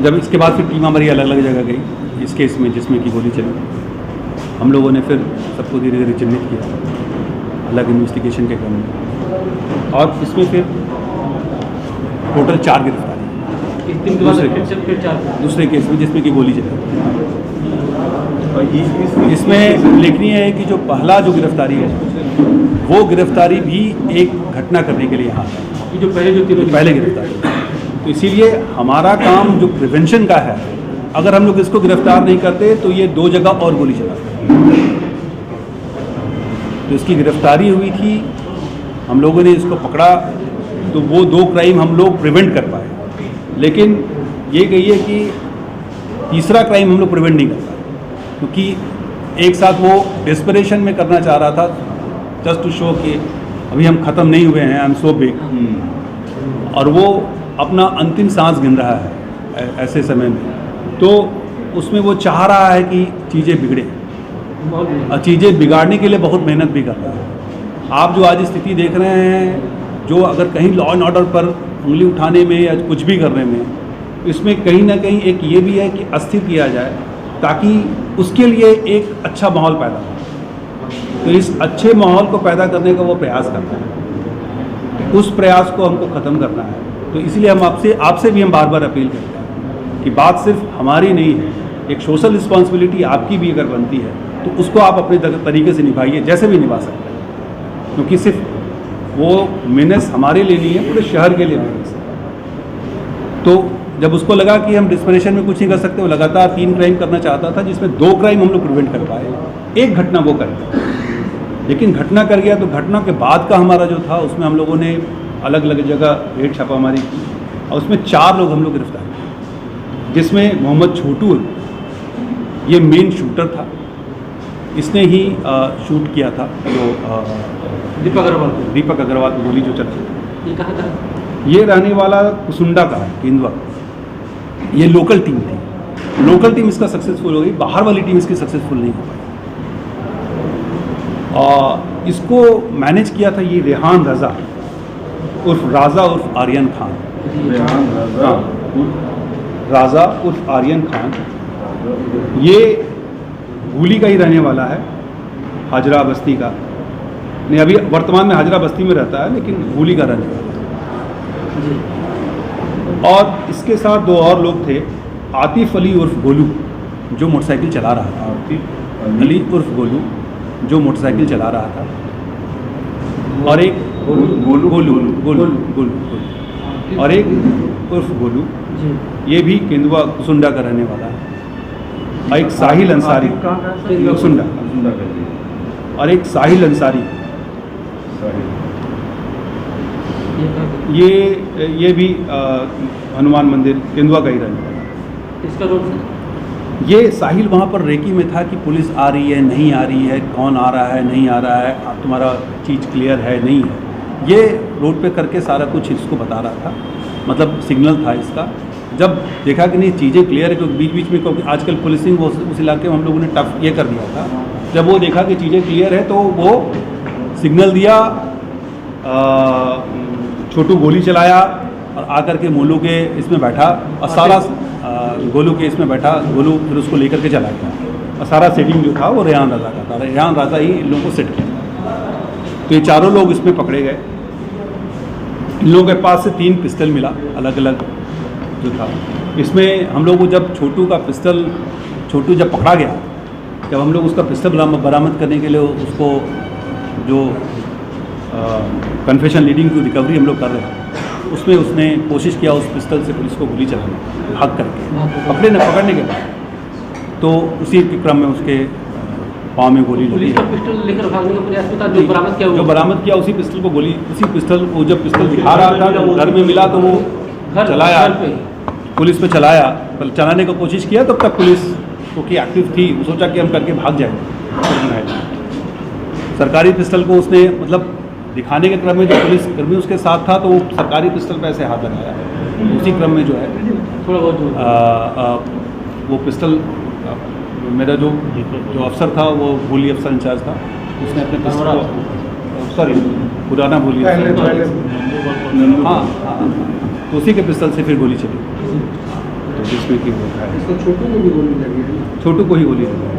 जब इसके बाद फिर टीम हमारी अलग अलग जगह गई इस केस में जिसमें कि गोली चली, हम लोगों ने फिर सबको धीरे धीरे चिन्हित किया अलग इन्वेस्टिगेशन के क्रम में, और इसमें फिर टोटल 4 गिरफ्तारी दूसरे केस में जिसमें कि गोली चली। इसमें उल्लेखनीय है कि जो पहला जो गिरफ्तारी है वो गिरफ्तारी भी एक घटना करने के लिए यहाँ है, जो पहले गिरफ्तारी। तो इसीलिए हमारा काम जो प्रिवेंशन का है, अगर हम लोग इसको गिरफ्तार नहीं करते तो ये 2 जगह और गोली चलाते। तो इसकी गिरफ्तारी हुई थी, हम लोगों ने इसको पकड़ा, तो वो 2 क्राइम हम लोग प्रिवेंट कर पाए। लेकिन ये कहिए कि तीसरा क्राइम हम लोग प्रिवेंट नहीं कर पाए, क्योंकि एक साथ वो डेस्परेशन में करना चाह रहा था, जस्ट टू शो कि अभी हम ख़त्म नहीं हुए हैं, आई एम सो बिग, और वो अपना अंतिम सांस गिन रहा है ऐसे समय में। तो उसमें वो चाह रहा है कि चीज़ें बिगड़े, और चीज़ें बिगाड़ने के लिए बहुत मेहनत भी कर रहा है। आप जो आज स्थिति देख रहे हैं, जो अगर कहीं लॉ एंड ऑर्डर पर उंगली उठाने में या कुछ भी करने में, इसमें कहीं ना कहीं एक ये भी है कि अस्थिर किया जाए ताकि उसके लिए एक अच्छा माहौल पैदा हो। तो इस अच्छे माहौल को पैदा करने का वो प्रयास करता है, उस प्रयास को हमको ख़त्म करना है। तो इसलिए हम आपसे भी हम बार बार अपील करते हैं कि बात सिर्फ हमारी नहीं है, एक सोशल रिस्पॉन्सिबिलिटी आपकी भी अगर बनती है तो उसको आप अपने तरीके से निभाइए, जैसे भी निभा सकते हैं, क्योंकि सिर्फ वो मेहनत हमारे लिए नहीं है, पूरे शहर के लिए मेहनत है। तो जब उसको लगा कि हम डिस्परेशन में कुछ नहीं कर सकते, वो लगातार 3 क्राइम करना चाहता था, जिसमें 2 क्राइम हम लोग प्रिवेंट कर पाए, 1 घटना वो कर गया। लेकिन घटना कर गया, तो घटना के बाद का हमारा जो था उसमें हम लोगों ने अलग अलग जगह रेड छापामारी की, और उसमें 4 लोग हम लोग गिरफ्तार किए, जिसमें मोहम्मद छोटू ये मेन शूटर था। इसने ही शूट किया था जो दीपक अग्रवाल की गोली जो चली। ये कहाँ था? ये रहने वाला कुसुंडा का है, केंदुआ। ये लोकल टीम थी, लोकल टीम इसका सक्सेसफुल हो गई, बाहर वाली टीम इसकी सक्सेसफुल नहीं हो पाई। और इसको मैनेज किया था ये रेहान रज़ा उर्फ राजा उर्फ आर्यन खान। राजा उर्फ आर्यन खान ये भूली का ही रहने वाला है, हाजरा बस्ती का नहीं, अभी वर्तमान में हाजरा बस्ती में रहता है, लेकिन भूली का रहने वाला है। और इसके साथ 2 और लोग थे, आतिफ अली उर्फ गोलू जो मोटरसाइकिल चला रहा था, आतिफ अली उर्फ गोलू जो मोटरसाइकिल चला रहा था, और एक गोलू और एक उर्फ गोलू, ये भी केंदुआ कुसुंडा का रहने वाला है, और एक साहिल अंसारी कुसुंडा, और एक साहिल अंसारी ये भी हनुमान मंदिर केंदुआ का ही रहने वाला है। इसका रोल ये साहिल वहाँ पर रेकी में था कि पुलिस आ रही है नहीं आ रही है, कौन आ रहा है नहीं आ रहा है, अब तुम्हारा चीज़ क्लियर है नहीं है, ये रोड पे करके सारा कुछ इसको बता रहा था, मतलब सिग्नल था इसका। जब देखा कि नहीं चीज़ें क्लियर है, क्योंकि बीच बीच में क्योंकि आजकल पुलिसिंग उस इलाके में हम लोगों ने टफ ये कर दिया था, जब वो देखा कि चीज़ें क्लियर है तो वो सिग्नल दिया, छोटू गोली चलाया और आकर के मोलू के इसमें बैठा, और सारा गोलू के इसमें बैठा, गोलू फिर उसको लेकर के चला गया, और सारा सेटिंग जो था वो रेहान राजा का था, रेहान राजा ही इन लोगों को सेट किया। तो ये 4 लोग इसमें पकड़े गए। इन लोगों के पास से 3 पिस्टल मिला अलग अलग जो था। इसमें हम लोग को जब छोटू जब पकड़ा गया, जब हम लोग उसका पिस्टल बरामद करने के लिए उसको जो कन्फेशन लीडिंग टू रिकवरी हम लोग कर रहे हैं, उसमें उसने कोशिश किया उस पिस्टल से पुलिस को गोली चलाने, भाग करके पकड़ने के बाद, तो उसी के क्रम में उसके पाँव में गोली लगी। पिस्टल लेकर भागने का प्रयास था, जो बरामद किया उसी पिस्टल को गोली, उसी पिस्टल को जब पिस्टल दिखा रहा था जब घर में मिला तो वो चलाया, पुलिस पे चलाया, चलाने की कोशिश किया, तब तक पुलिस क्योंकि एक्टिव थी, वो सोचा कि हम करके भाग जाएंगे। सरकारी पिस्टल को उसने मतलब दिखाने के क्रम में जो पुलिस कर्मी उसके साथ था, तो वो सरकारी पिस्टल पे ऐसे हाथ लगाया, उसी क्रम में जो है थोड़ा बहुत वो पिस्टल मेरा जो अफसर था, वो भूली अफसर इंचार्ज था, उसने अपने पिस्टल को, सॉरी पुराना भूली, हाँ, तो उसी के पिस्टल से फिर गोली चली। तो जिसमें कि वो है इसको छोटू को भी गोली लगी है ना? छोटू को ही गोली लगी है।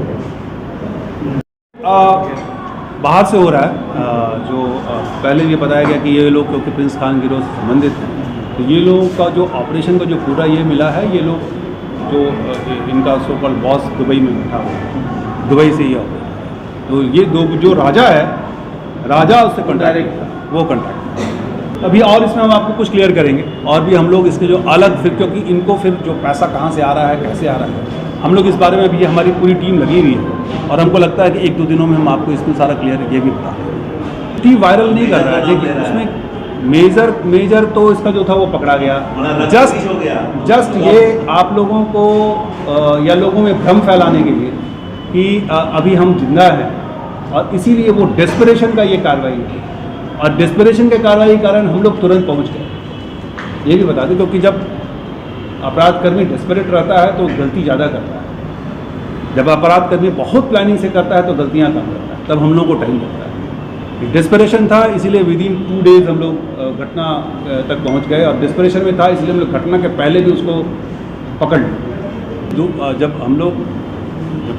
बाहर से हो रहा है जो पहले ये बताया गया कि ये लोग क्योंकि प्रिंस खान गिरोह से संबंधित हैं, तो ये लोगों का जो ऑपरेशन का जो पूरा ये मिला है, ये लोग जो इनका सो कॉल्ड बॉस दुबई में बैठा हुआ है, दुबई से ही ऑपरेशन, तो ये दो जो राजा है, राजा उससे कॉन्ट्रैक्ट वो कॉन्ट्रैक्ट अभी और इसमें हम आपको कुछ क्लियर करेंगे और भी हम लोग इसके जो अलग फिर क्योंकि इनको फिर जो पैसा कहाँ से आ रहा है कैसे आ रहा है हम लोग इस बारे में भी हमारी पूरी टीम लगी हुई है और हमको लगता है कि 1-2 दिनों में हम आपको इसमें सारा क्लियर ये भी बता देंगे। टीम वायरल नहीं कर रहा है लेकिन उसमें मेजर तो इसका जो था वो पकड़ा गया जस्ट ये आप लोगों को या लोगों में भ्रम फैलाने के लिए कि अभी हम जिंदा हैं और इसीलिए वो डेस्परेशन का ये कार्रवाई है और डेस्परेशन के कार्रवाई के कारण हम लोग तुरंत पहुंच गए। ये भी बता दें क्योंकि जब अपराध कर्मी डेस्परेट रहता है तो गलती ज़्यादा करता है, जब अपराध कर्मी बहुत प्लानिंग से करता है तो गलतियाँ कम करता है, तब हम लोग को टाइम लगता है। डेस्परेशन था इसीलिए विदिन 2 डेज हम लोग घटना तक पहुंच गए और डेस्परेशन में था इसलिए हम लोग घटना के पहले भी उसको पकड़ लिया। जब हम लोग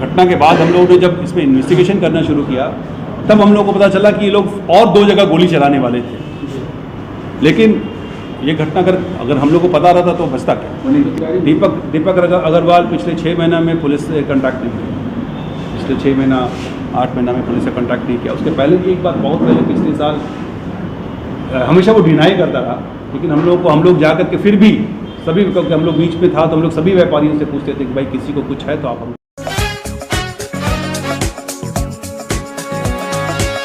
घटना के बाद हम लोगों ने जब इसमें इन्वेस्टिगेशन करना शुरू किया तब हम लोग को पता चला कि ये लोग और 2 जगह गोली चलाने वाले थे, लेकिन ये घटना अगर हम लोग को पता रहता तो बचता क्या। दीपक अग्रवाल पिछले 6 महीना में पुलिस से कॉन्टैक्ट नहीं किया, पिछले 6 महीना 8 महीना में पुलिस से कॉन्टैक्ट नहीं किया। उसके पहले भी एक बार बहुत पहले पिछले साल हमेशा वो डिनाई करता रहा, लेकिन हम लोग जा कर के फिर भी सभी क्योंकि हम लोग बीच में था तो हम लोग सभी व्यापारियों से पूछते थे कि भाई किसी को कुछ है तो आप